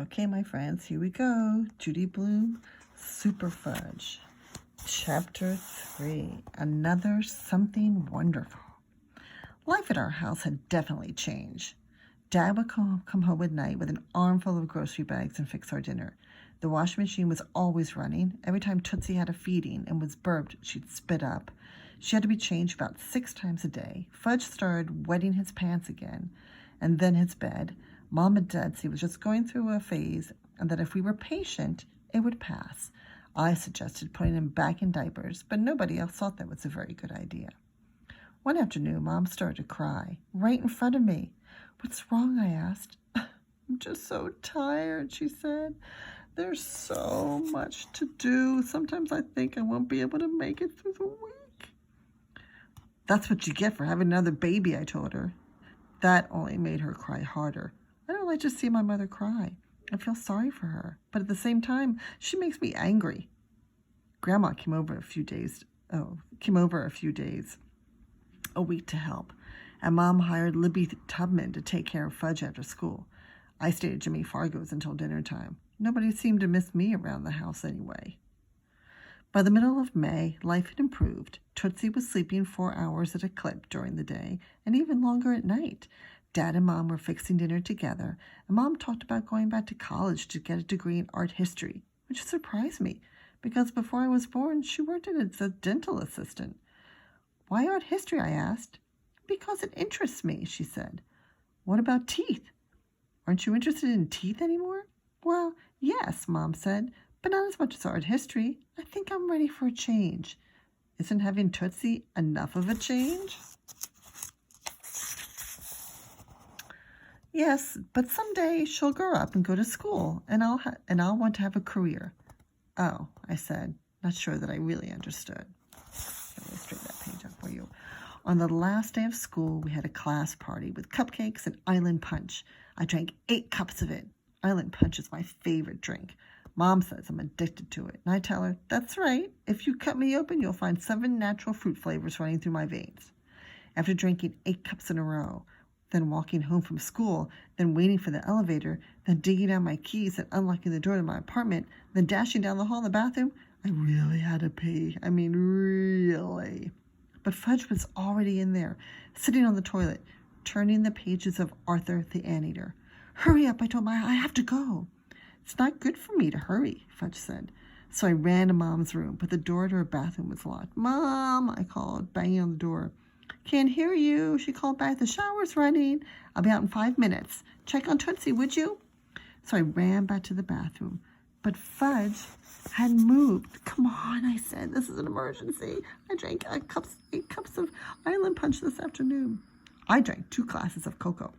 Okay, my friends, here we go. Judy Blume, Superfudge, Chapter 3, Another Something Wonderful. Life at our house had definitely changed. Dad would come home at night with an armful of grocery bags and fix our dinner. The washing machine was always running. Every time Tootsie had a feeding and was burped, she'd spit up. She had to be changed about 6 times a day. Fudge started wetting his pants again, and then his bed. Mom and Dad said he was just going through a phase and that if we were patient, it would pass. I suggested putting him back in diapers, but nobody else thought that was a very good idea. One afternoon, Mom started to cry, right in front of me. "What's wrong?" I asked. "I'm just so tired," she said. "There's so much to do. Sometimes I think I won't be able to make it through the week." "That's what you get for having another baby," I told her. That only made her cry harder. I don't like to see my mother cry. I feel sorry for her, but at the same time, she makes me angry. Grandma came over a few days, a week to help, and Mom hired Libby Tubman to take care of Fudge after school. I stayed at Jimmy Fargo's until dinner time. Nobody seemed to miss me around the house anyway. By the middle of May, life had improved. Tootsie was sleeping 4 hours at a clip during the day, and even longer at night. Dad and Mom were fixing dinner together, and Mom talked about going back to college to get a degree in art history, which surprised me, because before I was born, she worked as a dental assistant. "Why art history?" I asked. "Because it interests me," she said. "What about teeth? Aren't you interested in teeth anymore?" "Well, yes," Mom said, "but not as much as art history. I think I'm ready for a change." "Isn't having Tootsie enough of a change?" "Yes, but someday she'll grow up and go to school, and I'll want to have a career." "Oh," I said, not sure that I really understood. Let me straighten that page up for you. On the last day of school, we had a class party with cupcakes and island punch. I drank 8 cups of it. Island punch is my favorite drink. Mom says I'm addicted to it, and I tell her, "That's right. If you cut me open, you'll find 7 natural fruit flavors running through my veins." After drinking 8 cups in a row, then walking home from school, then waiting for the elevator, then digging out my keys and unlocking the door to my apartment, then dashing down the hall in the bathroom, I really had to pee. I mean, really. But Fudge was already in there, sitting on the toilet, turning the pages of Arthur the Anteater. "Hurry up," I told him. "I have to go." "It's not good for me to hurry," Fudge said. So I ran to Mom's room, but the door to her bathroom was locked. "Mom," I called, banging on the door. "Can't hear you," she called back. "The shower's running. I'll be out in 5 minutes. Check on Tootsie, would you?" So I ran back to the bathroom, but Fudge had moved. "Come on," I said. "This is an emergency. I drank 8 cups of island punch this afternoon." I drank 2 glasses of cocoa.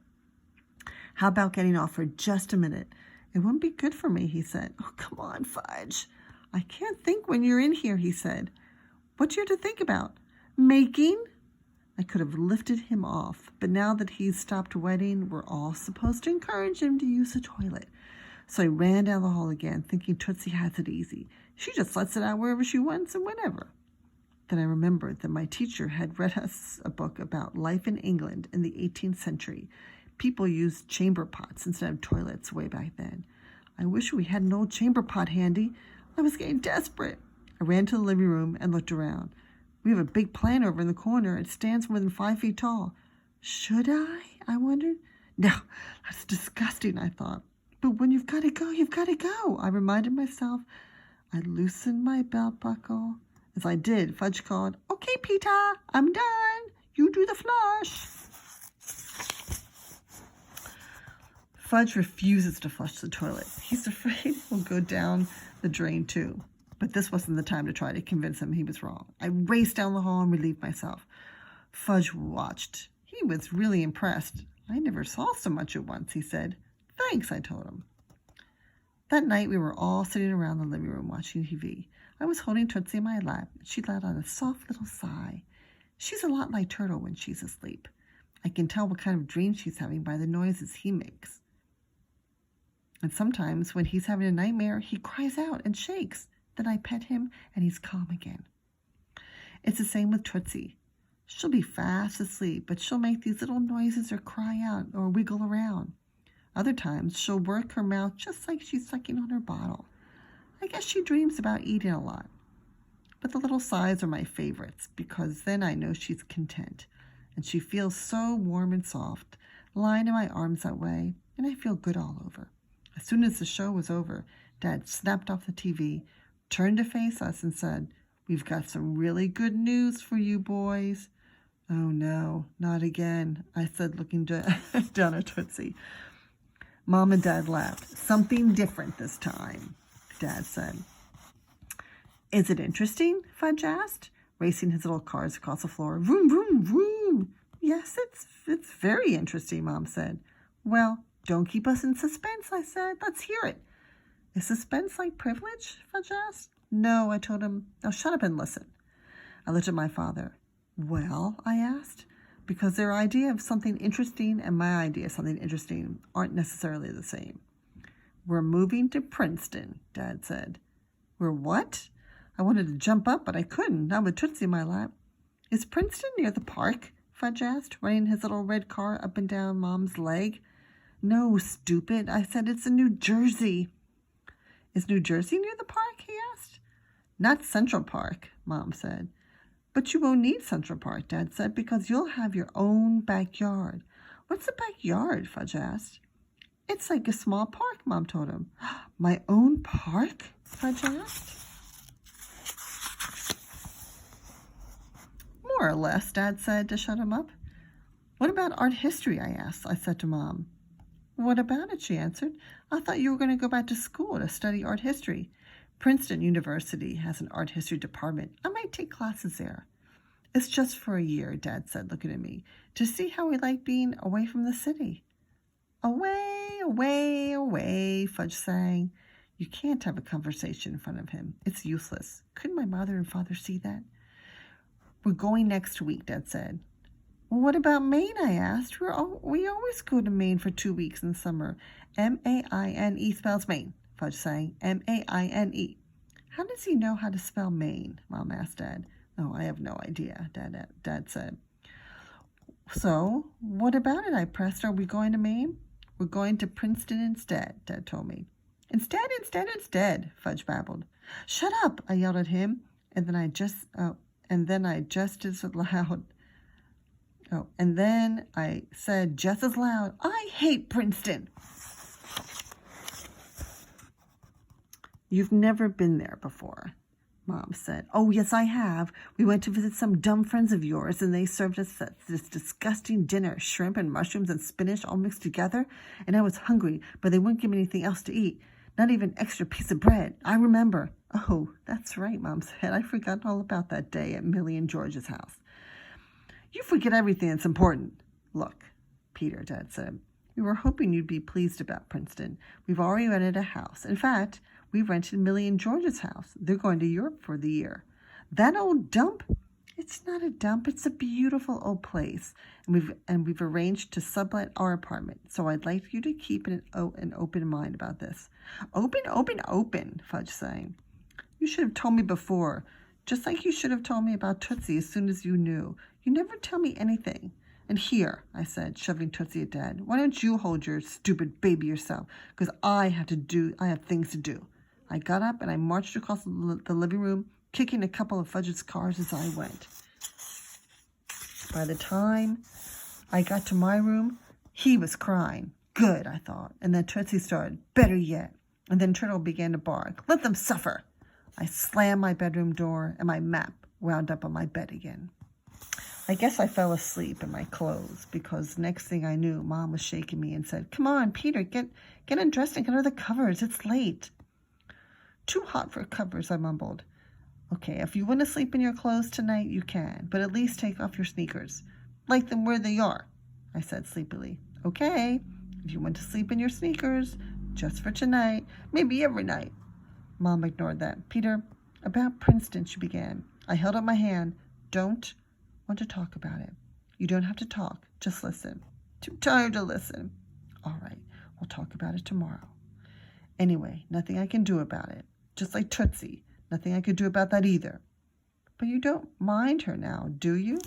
"How about getting off for just a minute?" "It wouldn't be good for me," he said. "Oh, come on, Fudge." "I can't think when you're in here," he said. "What do you have to think about?" "Making." I could have lifted him off, but now that he's stopped wetting, we're all supposed to encourage him to use the toilet. So I ran down the hall again, thinking Tootsie has it easy. She just lets it out wherever she wants and whenever. Then I remembered that my teacher had read us a book about life in England in the 18th century. People used chamber pots instead of toilets way back then. I wish we had an old chamber pot handy. I was getting desperate. I ran to the living room and looked around. We have a big plant over in the corner. It stands more than 5 feet tall. Should I wondered. No, that's disgusting, I thought. But when you've got to go, you've got to go, I reminded myself. I loosened my belt buckle. As I did, Fudge called, "Okay, Peter, I'm done. You do the flush." Fudge refuses to flush the toilet. He's afraid we'll go down the drain too. But this wasn't the time to try to convince him he was wrong. I raced down the hall and relieved myself. Fudge watched. He was really impressed. "I never saw so much at once," he said. "Thanks," I told him. That night we were all sitting around the living room watching TV. I was holding Tootsie in my lap, and she let out a soft little sigh. She's a lot like Turtle when she's asleep. I can tell what kind of dream she's having by the noises he makes. And sometimes when he's having a nightmare, he cries out and shakes. Then I pet him, and he's calm again. It's the same with Tootsie. She'll be fast asleep, but she'll make these little noises or cry out or wiggle around. Other times, she'll work her mouth just like she's sucking on her bottle. I guess she dreams about eating a lot. But the little sighs are my favorites because then I know she's content. And she feels so warm and soft, lying in my arms that way, and I feel good all over. As soon as the show was over, Dad snapped off the TV, turned to face us, and said, "We've got some really good news for you boys." "Oh no, not again," I said, looking down at Tootsie. Mom and Dad laughed. "Something different this time," Dad said. "Is it interesting?" Fudge asked, racing his little cars across the floor. "Vroom, vroom, vroom." "Yes, it's very interesting," Mom said. "Well, don't keep us in suspense," I said. "Let's hear it." "Is suspense like privilege?" Fudge asked. "No," I told him. "Now shut up and listen." I looked at my father. "Well," I asked, because their idea of something interesting and my idea of something interesting aren't necessarily the same. "We're moving to Princeton," Dad said. "We're what?" I wanted to jump up, but I couldn't, not with Tootsie in my lap. "Is Princeton near the park?" Fudge asked, running his little red car up and down Mom's leg. "No, stupid," I said. "It's in New Jersey." "Is New Jersey near the park?" he asked. "Not Central Park," Mom said. "But you won't need Central Park," Dad said, "because you'll have your own backyard." "What's a backyard?" Fudge asked. "It's like a small park," Mom told him. "My own park?" Fudge asked. "More or less," Dad said to shut him up. "What about art history?" I asked. I said to Mom. "What about it?" she answered. "I thought you were going to go back to school to study art history. Princeton University has an art history department. I might take classes there." "It's just for a year," Dad said, looking at me, "to see how we like being away from the city." "Away, away, away," Fudge sang. You can't have a conversation in front of him. It's useless. Couldn't my mother and father see that? "We're going next week," Dad said. "Well, what about Maine?" I asked. We always go to Maine for 2 weeks in the summer." "M-A-I-N-E spells Maine," Fudge sang. "M-A-I-N-E. "How does he know how to spell Maine?" Mom asked Dad. "Oh, I have no idea," Dad said. "So, what about it?" I pressed. "Are we going to Maine?" "We're going to Princeton instead," Dad told me. Instead, Fudge babbled. "Shut up," I yelled at him, and then I just said just as loud, "I hate Princeton." "You've never been there before," Mom said. "Oh, yes, I have. We went to visit some dumb friends of yours, and they served us this disgusting dinner, shrimp and mushrooms and spinach all mixed together, and I was hungry, but they wouldn't give me anything else to eat, not even an extra piece of bread. I remember." "Oh, that's right," Mom said. "I forgot all about that day at Millie and George's house." "You forget everything that's important." "Look, Peter," Dad said, "we were hoping you'd be pleased about Princeton. We've already rented a house. In fact, we rented Millie and George's house. They're going to Europe for the year." "That old dump?" "It's not a dump. It's a beautiful old place, and we've arranged to sublet our apartment. So I'd like you to keep an open mind about this." Open," Fudge sang. "You should have told me before, just like you should have told me about Tootsie as soon as you knew. You never tell me anything. And here," I said, shoving Tootsie at Dad, "why don't you hold your stupid baby yourself? Because I have things to do." I got up and I marched across the living room, kicking a couple of Fudge's cars as I went. By the time I got to my room, he was crying. Good, I thought. And then Tootsie started, better yet. And then Turtle began to bark. Let them suffer. I slammed my bedroom door and my map wound up on my bed again. I guess I fell asleep in my clothes because next thing I knew, Mom was shaking me and said, "Come on, Peter, get undressed and get under the covers. It's late." "Too hot for covers," I mumbled. "Okay, if you want to sleep in your clothes tonight, you can, but at least take off your sneakers. Like them where they are," I said sleepily. "Okay, if you want to sleep in your sneakers, just for tonight, maybe every night." Mom ignored that. "Peter, about Princeton," she began. I held up my hand. "Don't want to talk about it. You don't have to talk. Just listen." "Too tired to listen." "All right, we'll talk about it tomorrow. Anyway, nothing I can do about it. Just like Tootsie. Nothing I could do about that either." "But you don't mind her now, do you?"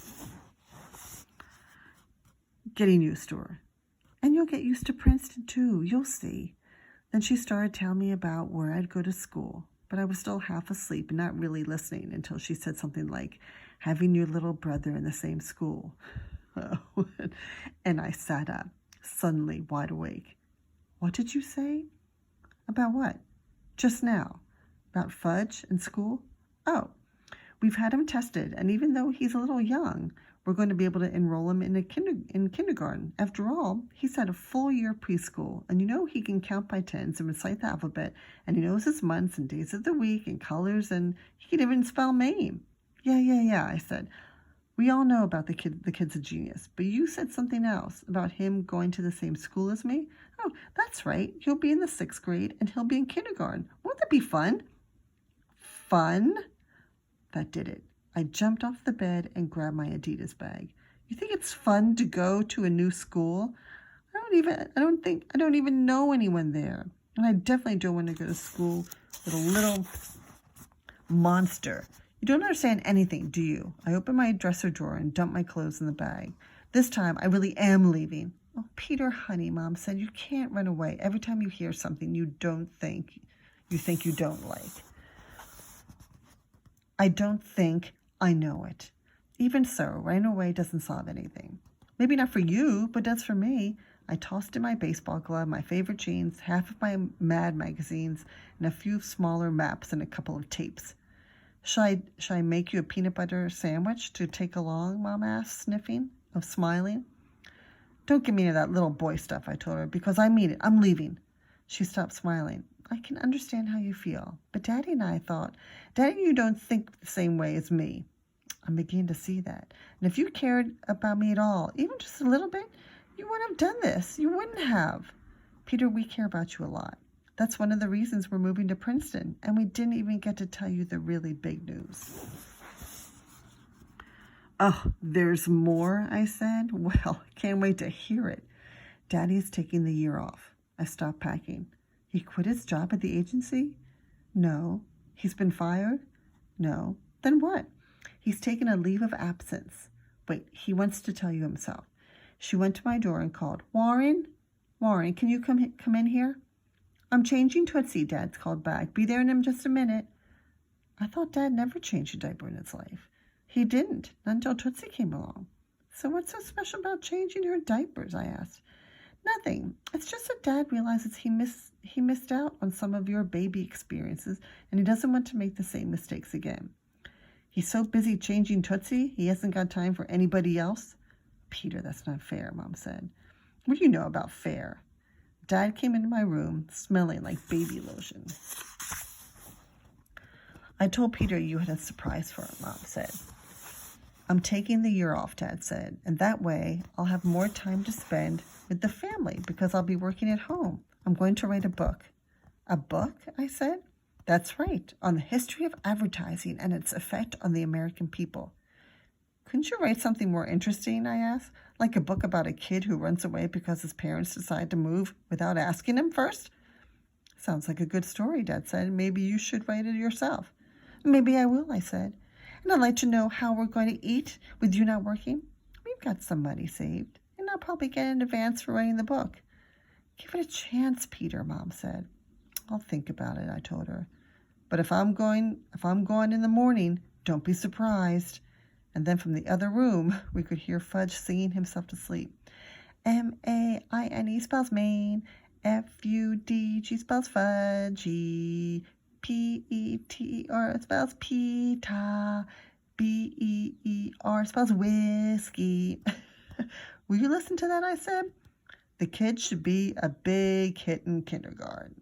"Getting used to her." And you'll get used to Princeton too, you'll see. Then she started telling me about where I'd go to school, but I was still half asleep and not really listening until she said something like, having your little brother in the same school. And I sat up, suddenly wide awake. What did you say? About what? Just now. About Fudge and school? Oh, we've had him tested, and even though he's a little young, we're going to be able to enroll him in kindergarten. After all, he's had a full year preschool, and he can count by tens and recite the alphabet, and he knows his months and days of the week and colors, and he can even spell name. Yeah, I said. We all know about the kid's a genius, but you said something else about him going to the same school as me. Oh, that's right. He'll be in the 6th grade, and he'll be in kindergarten. Won't that be fun? Fun? That did it. I jumped off the bed and grabbed my Adidas bag. You think it's fun to go to a new school? I don't even know anyone there. And I definitely don't want to go to school with a little monster. You don't understand anything, do you? I opened my dresser drawer and dumped my clothes in the bag. This time, I really am leaving. Oh, Peter, honey, Mom said, you can't run away every time you hear something you think you don't like. I don't think I know it. Even so, running away doesn't solve anything. Maybe not for you, but does for me. I tossed in my baseball glove, my favorite jeans, half of my Mad magazines, and a few smaller maps and a couple of tapes. Shall I make you a peanut butter sandwich to take along, Mom asked, smiling. Don't give me any of that little boy stuff, I told her, because I mean it. I'm leaving. She stopped smiling. I can understand how you feel, but Daddy and I thought, Daddy, you don't think the same way as me. I'm beginning to see that. And if you cared about me at all, even just a little bit, you wouldn't have done this. You wouldn't have. Peter, we care about you a lot. That's one of the reasons we're moving to Princeton, and we didn't even get to tell you the really big news. Oh, there's more, I said. Well, can't wait to hear it. Daddy's taking the year off. I stopped packing. He quit his job at the agency? No. He's been fired? No. Then what? He's taken a leave of absence. Wait, he wants to tell you himself. She went to my door and called, Warren, can you come in here? I'm changing Tootsie, Dad called back. Be there in just a minute. I thought Dad never changed a diaper in his life. He didn't, not until Tootsie came along. So what's so special about changing her diapers, I asked. Nothing. It's just that Dad realizes he missed out on some of your baby experiences, and he doesn't want to make the same mistakes again. He's so busy changing Tootsie, he hasn't got time for anybody else. Peter, that's not fair, Mom said. What do you know about fair? Dad came into my room, smelling like baby lotion. I told Peter you had a surprise for him, Mom said. I'm taking the year off, Dad said, and that way I'll have more time to spend with the family because I'll be working at home. I'm going to write a book. A book? I said. That's right, on the history of advertising and its effect on the American people. Couldn't you write something more interesting, I asked, like a book about a kid who runs away because his parents decide to move without asking him first? Sounds like a good story, Dad said. Maybe you should write it yourself. Maybe I will, I said. And I'd like to know how we're going to eat with you not working. We've got some money saved, and I'll probably get an advance for writing the book. Give it a chance, Peter, Mom said. I'll think about it, I told her. But if I'm going in the morning, don't be surprised. And then from the other room, we could hear Fudge singing himself to sleep. M-A-I-N-E spells Maine. F-U-D-G spells Fudgy. P-E-T-E-R spells Pita. B-E-E-R spells whiskey. Will you listen to that, I said? The kid should be a big hit in kindergarten.